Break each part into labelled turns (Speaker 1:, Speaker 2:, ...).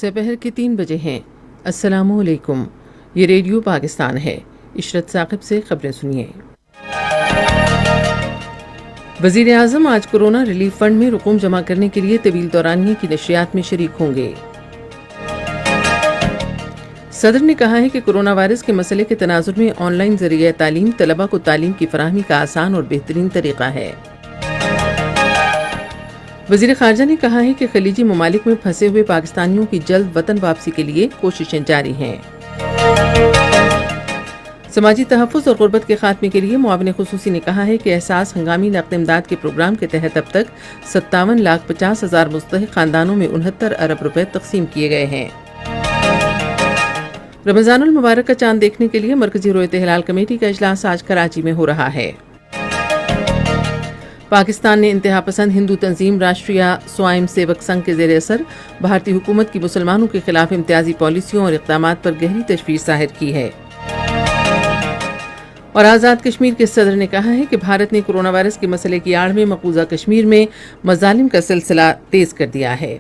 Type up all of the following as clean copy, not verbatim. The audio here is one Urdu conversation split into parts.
Speaker 1: سپہر کے 3 بجے ہیں۔ السلام علیکم، یہ ریڈیو پاکستان ہے۔ عشرت ثاقب سے خبریں سنیے۔ وزیر اعظم آج کورونا ریلیف فنڈ میں رقوم جمع کرنے کے لیے طویل دورانیے کی نشریات میں شریک ہوں گے۔ صدر نے کہا ہے کہ کورونا وائرس کے مسئلے کے تناظر میں آن لائن ذریعہ تعلیم طلباء کو تعلیم کی فراہمی کا آسان اور بہترین طریقہ ہے۔ وزیر خارجہ نے کہا ہے کہ خلیجی ممالک میں پھنسے ہوئے پاکستانیوں کی جلد وطن واپسی کے لیے کوششیں جاری ہیں۔ سماجی تحفظ اور غربت کے خاتمے کے لیے معاون خصوصی نے کہا ہے کہ احساس ہنگامی نقد امداد کے پروگرام کے تحت اب تک 57,50,000 مستحق خاندانوں میں 69 ارب روپے تقسیم کیے گئے ہیں۔ رمضان المبارک کا چاند دیکھنے کے لیے مرکزی رویت ہلال کمیٹی کا اجلاس آج کراچی میں ہو رہا ہے۔ پاکستان نے انتہا پسند ہندو تنظیم راشٹریہ سوائم سیوک سنگھ کے زیر اثر بھارتی حکومت کی مسلمانوں کے خلاف امتیازی پالیسیوں اور اقدامات پر گہری تشویش ظاہر کی ہے۔ اور آزاد کشمیر کے صدر نے کہا ہے کہ بھارت نے کورونا وائرس کے مسئلے کی آڑ میں مقبوضہ کشمیر میں مظالم کا سلسلہ تیز کر دیا ہے۔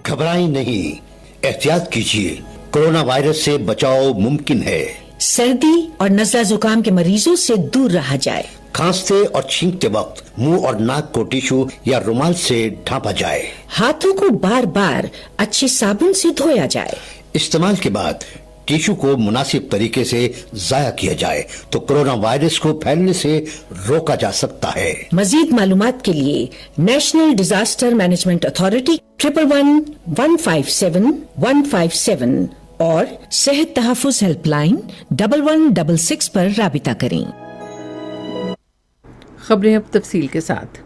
Speaker 2: گھبرائیں نہیں، احتیاط کیجیے، کورونا وائرس سے بچاؤ ممکن ہے۔
Speaker 3: سردی اور نزلہ زکام کے مریضوں سے دور رہا جائے۔
Speaker 2: کھانستے اور چھینکتے وقت منہ اور ناک کو ٹیشو یا رومال سے ڈھانپا جائے۔
Speaker 3: ہاتھوں کو بار بار اچھے صابن سے دھویا جائے۔
Speaker 2: استعمال کے بعد ٹیشو کو مناسب طریقے سے ضائع کیا جائے تو کورونا وائرس کو پھیلنے سے روکا جا سکتا ہے۔
Speaker 3: مزید معلومات کے لیے نیشنل ڈیزاسٹر مینجمنٹ اتھارٹی 111-157-157 اور صحت تحفظ ہیلپ لائن 1166 پر رابطہ کریں۔
Speaker 1: خبریں اب تفصیل کے ساتھ۔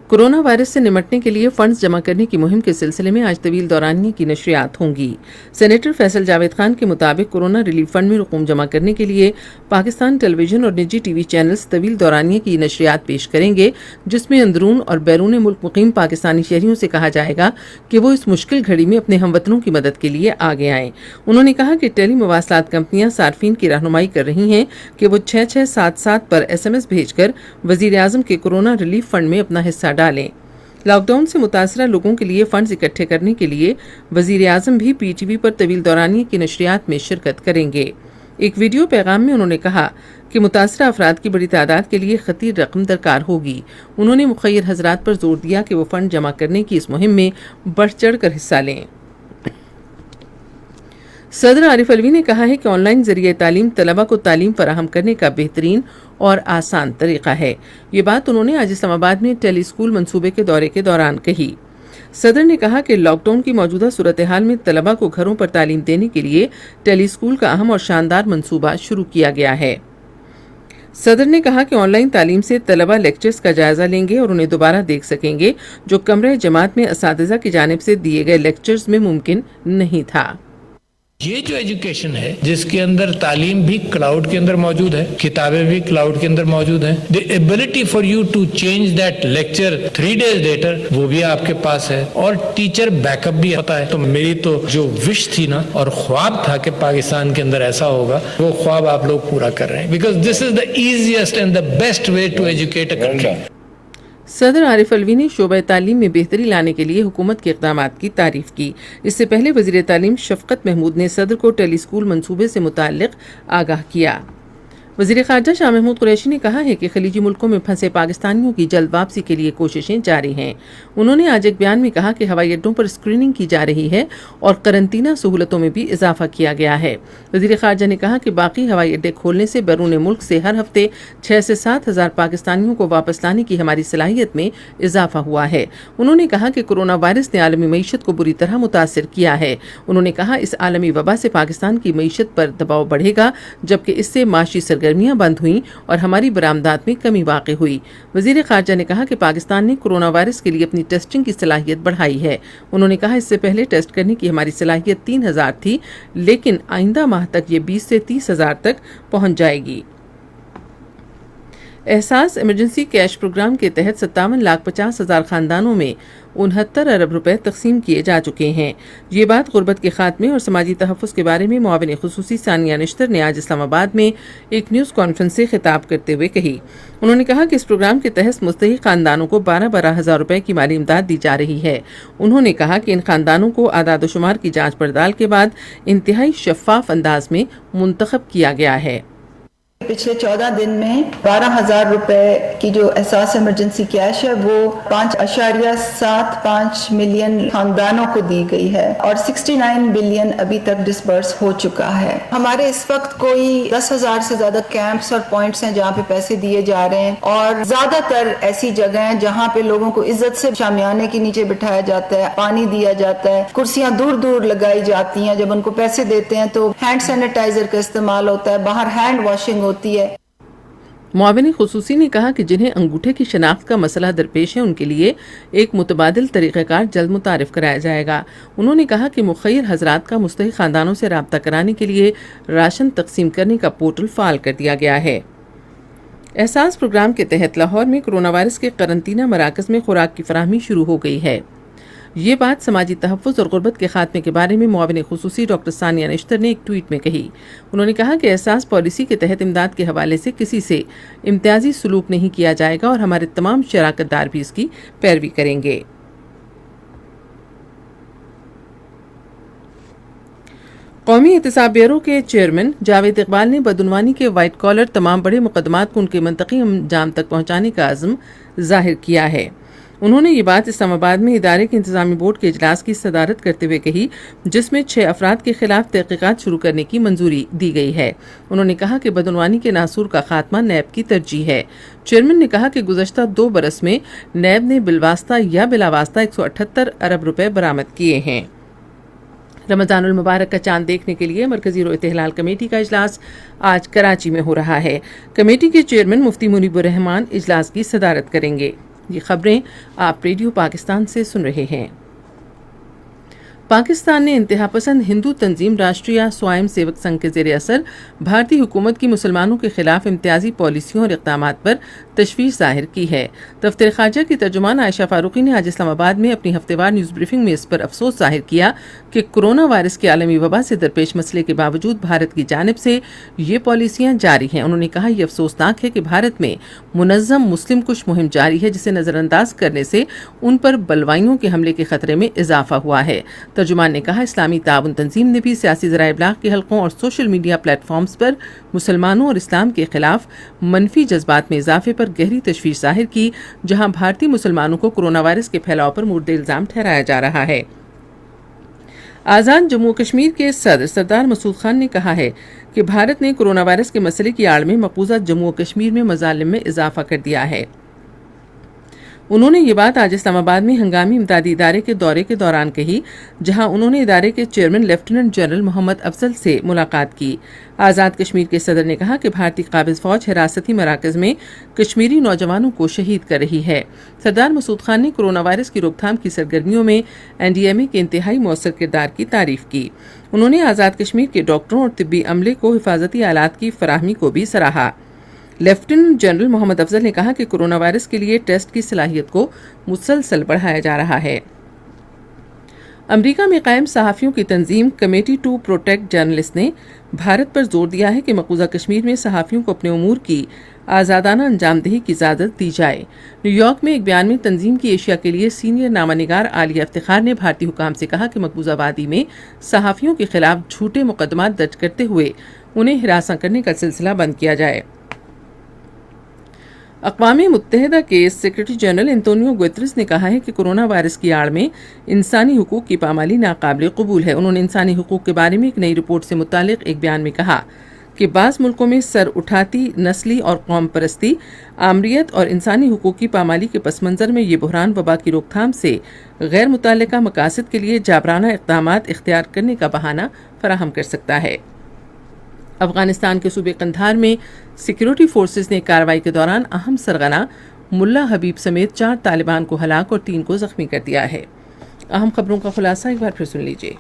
Speaker 1: کورونا وائرس سے نمٹنے کے لیے فنڈز جمع کرنے کی مہم کے سلسلے میں آج طویل دورانیے کی نشریات ہوں گی۔ سینیٹر فیصل جاوید خان کے مطابق کورونا ریلیف فنڈ میں رقوم جمع کرنے کے لیے پاکستان ٹیلی ویژن اور نجی ٹی وی چینلز طویل دورانیے کی نشریات پیش کریں گے، جس میں اندرون اور بیرون ملک مقیم پاکستانی شہریوں سے کہا جائے گا کہ وہ اس مشکل گھڑی میں اپنے ہم وطنوں کی مدد کے لیے آگے آئیں۔ انہوں نے کہا کہ ٹیلی مواصلات کمپنیاں صارفین کی رہنمائی کر رہی ہیں کہ وہ 6677 پر SMS بھیج کر وزیر اعظم کے کورونا ریلیف فنڈ میں اپنا حصہ ڈالیں۔ لاک ڈاؤن سے متاثرہ لوگوں کے لیے فنڈز اکٹھے کرنے کے لیے وزیر اعظم بھی پی ٹی وی پر طویل دورانیے کی نشریات میں شرکت کریں گے۔ ایک ویڈیو پیغام میں انہوں نے کہا کہ متاثرہ افراد کی بڑی تعداد کے لیے خطیر رقم درکار ہوگی۔ انہوں نے مخیر حضرات پر زور دیا کہ وہ فنڈ جمع کرنے کی اس مہم میں بڑھ چڑھ کر حصہ لیں۔ صدر عارف علوی نے کہا ہے کہ آن لائن ذریعہ تعلیم طلباء کو تعلیم فراہم کرنے کا بہترین اور آسان طریقہ ہے۔ یہ بات انہوں نے آج اسلام آباد میں ٹیلی اسکول منصوبے کے دورے کے دوران کہی۔ صدر نے کہا کہ لاک ڈاؤن کی موجودہ صورتحال میں طلباء کو گھروں پر تعلیم دینے کے لیے ٹیلی اسکول کا اہم اور شاندار منصوبہ شروع کیا گیا ہے۔ صدر نے کہا کہ آن لائن تعلیم سے طلباء لیکچرز کا جائزہ لیں گے اور انہیں دوبارہ دیکھ سکیں گے، جو کمرہ جماعت میں اساتذہ کی جانب سے دیے گئے لیکچرز میں ممکن نہیں تھا۔
Speaker 4: یہ جو ایجوکیشن ہے جس کے اندر تعلیم بھی کلاؤڈ کے اندر موجود ہے، کتابیں بھی کلاؤڈ کے اندر موجود ہیں، the ability for you to change that lecture 3 days later وہ بھی آپ کے پاس ہے، اور ٹیچر بیک اپ بھی ہوتا ہے۔ تو میری تو جو وش تھی نا اور خواب تھا کہ پاکستان کے اندر ایسا ہوگا، وہ خواب آپ لوگ پورا کر رہے ہیں، because this is the easiest and the best way to educate a country۔
Speaker 1: صدر عارف علوی نے شعبہ تعلیم میں بہتری لانے کے لیے حکومت کے اقدامات کی تعریف کی۔ اس سے پہلے وزیر تعلیم شفقت محمود نے صدر کو ٹیلی اسکول منصوبے سے متعلق آگاہ کیا۔ وزیر خارجہ شاہ محمود قریشی نے کہا ہے کہ خلیجی ملکوں میں پھنسے پاکستانیوں کی جلد واپسی کے لیے کوششیں جاری ہیں۔ انہوں نے آج ایک بیان میں کہا کہ ہوائی اڈوں پر اسکریننگ کی جا رہی ہے اور قرنطینہ سہولتوں میں بھی اضافہ کیا گیا ہے۔ وزیر خارجہ نے کہا کہ باقی ہوائی اڈے کھولنے سے بیرون ملک سے ہر ہفتے 6 سے 7 ہزار پاکستانیوں کو واپس لانے کی ہماری صلاحیت میں اضافہ ہوا ہے۔ انہوں نے کہا کہ کورونا وائرس نے عالمی معیشت کو بری طرح متاثر کیا ہے۔ انہوں نے کہا اس عالمی وبا سے پاکستان کی معیشت پر دباؤ بڑھے گا، جبکہ اس سے معاشی سرگرمیاں بند ہوئیں اور ہماری برآمدات میں کمی واقع ہوئی۔ وزیر خارجہ نے کہا کہ پاکستان نے کورونا وائرس کے لیے اپنی ٹیسٹنگ کی صلاحیت بڑھائی ہے۔ انہوں نے کہا اس سے پہلے ٹیسٹ کرنے کی ہماری صلاحیت 3,000 تھی، لیکن آئندہ ماہ تک یہ 20 سے 30 ہزار تک پہنچ جائے گی۔ احساس ایمرجنسی کیش پروگرام کے تحت 57,50,000 خاندانوں میں 69 ارب روپے تقسیم کیے جا چکے ہیں۔ یہ بات غربت کے خاتمے اور سماجی تحفظ کے بارے میں معاون خصوصی ثانیہ نشتر نے آج اسلام آباد میں ایک نیوز کانفرنس سے خطاب کرتے ہوئے کہی۔ انہوں نے کہا کہ اس پروگرام کے تحت مستحق خاندانوں کو 12 ہزار روپے کی مالی امداد دی جا رہی ہے۔ انہوں نے کہا کہ ان خاندانوں کو اعداد و شمار کی جانچ پڑتال کے بعد انتہائی شفاف انداز میں منتخب کیا گیا ہے۔
Speaker 5: پچھلے 14 دن میں 12,000 روپے کی جو احساس ایمرجنسی کیش ہے وہ 5.75 ملین خاندانوں کو دی گئی ہے اور 69 بلین ابھی تک ڈسبرس ہو چکا ہے۔ ہمارے اس وقت کوئی 10,000 سے زیادہ کیمپس اور پوائنٹس ہیں جہاں پہ پیسے دیے جا رہے ہیں، اور زیادہ تر ایسی جگہ ہیں جہاں پہ لوگوں کو عزت سے شامیانے کے نیچے بٹھایا جاتا ہے، پانی دیا جاتا ہے، کرسیاں دور دور لگائی جاتی ہیں۔ جب ان کو پیسے دیتے ہیں تو ہینڈ سینیٹائزر کا استعمال ہوتا ہے، باہر ہینڈ واشنگ ہوتی ہے۔
Speaker 1: معاون خصوصی نے کہا کہ جنہیں انگوٹھے کی شناخت کا مسئلہ درپیش ہے ان کے لیے ایک متبادل طریقہ کار جلد متعارف کرایا جائے گا۔ انہوں نے کہا کہ مخیر حضرات کا مستحق خاندانوں سے رابطہ کرانے کے لیے راشن تقسیم کرنے کا پورٹل فعال کر دیا گیا ہے۔ احساس پروگرام کے تحت لاہور میں کرونا وائرس کے قرنطینہ مراکز میں خوراک کی فراہمی شروع ہو گئی ہے۔ یہ بات سماجی تحفظ اور غربت کے خاتمے کے بارے میں معاون خصوصی ڈاکٹر ثانیہ نشتر نے ایک ٹویٹ میں کہی۔ انہوں نے کہا کہ احساس پالیسی کے تحت امداد کے حوالے سے کسی سے امتیازی سلوک نہیں کیا جائے گا اور ہمارے تمام شراکت دار بھی اس کی پیروی کریں گے۔ قومی احتساب بیورو کے چیئرمین جاوید اقبال نے بدعنوانی کے وائٹ کالر تمام بڑے مقدمات کو ان کے منطقی انجام تک پہنچانے کا عزم ظاہر کیا ہے۔ انہوں نے یہ بات اسلام آباد میں ادارے کے انتظامی بورڈ کے اجلاس کی صدارت کرتے ہوئے کہی، جس میں 6 افراد کے خلاف تحقیقات شروع کرنے کی منظوری دی گئی ہے۔ انہوں نے کہا کہ بدعنوانی کے ناسور کا خاتمہ نیب کی ترجیح ہے۔ چیئرمین نے کہا کہ گزشتہ 2 برس میں نیب نے بالواسطہ یا بلاواسطہ 178 ارب روپے برآمد کیے ہیں۔ رمضان المبارک کا چاند دیکھنے کے لیے مرکزی رویت ہلال کمیٹی کا اجلاس آج کراچی میں ہو رہا ہے۔ کمیٹی کے چیئرمین مفتی منیب الرحمان اجلاس کی صدارت کریں گے۔ یہ خبریں آپ ریڈیو پاکستان سے سن رہے ہیں۔ پاکستان نے انتہا پسند ہندو تنظیم راشٹریہ سوائم سیوک سنگھ کے زیر اثر بھارتی حکومت کی مسلمانوں کے خلاف امتیازی پالیسیوں اور اقدامات پر تشویش ظاہر کی ہے۔ دفتر خارجہ کی ترجمان عائشہ فاروقی نے آج اسلام آباد میں اپنی ہفتہ وار نیوز بریفنگ میں اس پر افسوس ظاہر کیا کہ کرونا وائرس کے عالمی وبا سے درپیش مسئلے کے باوجود بھارت کی جانب سے یہ پالیسیاں جاری ہیں۔ انہوں نے کہا یہ افسوسناک ہے کہ بھارت میں منظم مسلم کش مہم جاری ہے، جسے نظر انداز کرنے سے ان پر بلوائیوں کے حملے کے خطرے میں اضافہ ہوا ہے۔ ترجمان نے کہا اسلامی تعاون تنظیم نے بھی سیاسی ذرائع ابلاغ کے حلقوں اور سوشل میڈیا پلیٹ فارمز پر مسلمانوں اور اسلام کے خلاف منفی جذبات میں اضافے پر گہری تشویش ظاہر کی، جہاں بھارتی مسلمانوں کو کرونا وائرس کے پھیلاؤ پر مورد الزام ٹھہرایا جا رہا ہے۔ آزاد جموں کشمیر کے صدر سردار مسعود خان نے کہا ہے کہ بھارت نے کرونا وائرس کے مسئلے کی آڑ میں مقبوضہ جموں و کشمیر میں مظالم میں اضافہ کر دیا ہے۔ انہوں نے یہ بات آج اسلام آباد میں ہنگامی امدادی ادارے کے دورے کے دوران کہی، جہاں انہوں نے ادارے کے چیئرمین لیفٹیننٹ جنرل محمد افضل سے ملاقات کی۔ آزاد کشمیر کے صدر نے کہا کہ بھارتی قابض فوج حراستی مراکز میں کشمیری نوجوانوں کو شہید کر رہی ہے۔ سردار مسعود خان نے کرونا وائرس کی روک تھام کی سرگرمیوں میں NDMA کے انتہائی مؤثر کردار کی تعریف کی۔ انہوں نے آزاد کشمیر کے ڈاکٹروں اور طبی عملے کو حفاظتی آلات کی فراہمی کو بھی سراہا۔ لیفٹیننٹ جنرل محمد افضل نے کہا کہ کرونا وائرس کے لیے ٹیسٹ کی صلاحیت کو مسلسل بڑھایا جا رہا ہے۔ امریکہ میں قائم صحافیوں کی تنظیم کمیٹی ٹو پروٹیکٹ جرنلسٹ نے بھارت پر زور دیا ہے کہ مقبوضہ کشمیر میں صحافیوں کو اپنے امور کی آزادانہ انجام دہی کی اجازت دی جائے۔ نیو یارک میں ایک بیان میں تنظیم کی ایشیا کے لیے سینئر نامہ نگار عالیہ افتخار نے بھارتی حکام سے کہا کہ مقبوضہ وادی میں صحافیوں کے خلاف جھوٹے مقدمات درج کرتے ہوئے انہیں ہراساں کرنے کا سلسلہ بند کیا جائے۔ اقوام متحدہ کے سیکرٹری جنرل انتونیو گوتریس نے کہا ہے کہ کرونا وائرس کی آڑ میں انسانی حقوق کی پامالی ناقابل قبول ہے۔ انہوں نے انسانی حقوق کے بارے میں ایک نئی رپورٹ سے متعلق ایک بیان میں کہا کہ بعض ملکوں میں سر اٹھاتی نسلی اور قوم پرستی، آمریت اور انسانی حقوق کی پامالی کے پس منظر میں یہ بحران وبا کی روک تھام سے غیر متعلقہ مقاصد کے لیے جابرانہ اقدامات اختیار کرنے کا بہانہ فراہم کر سکتا ہے۔ افغانستان کے صوبے قندھار میں سیکیورٹی فورسز نے کارروائی کے دوران اہم سرغنہ ملا حبیب سمیت 4 طالبان کو ہلاک اور 3 کو زخمی کر دیا ہے۔ اہم خبروں کا خلاصہ ایک بار پھر سن لیجیے۔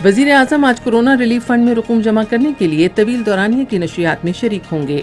Speaker 1: وزیر اعظم آج کورونا ریلیف فنڈ میں رقوم جمع کرنے کے لیے طویل دورانیے کی نشریات میں شریک ہوں گے۔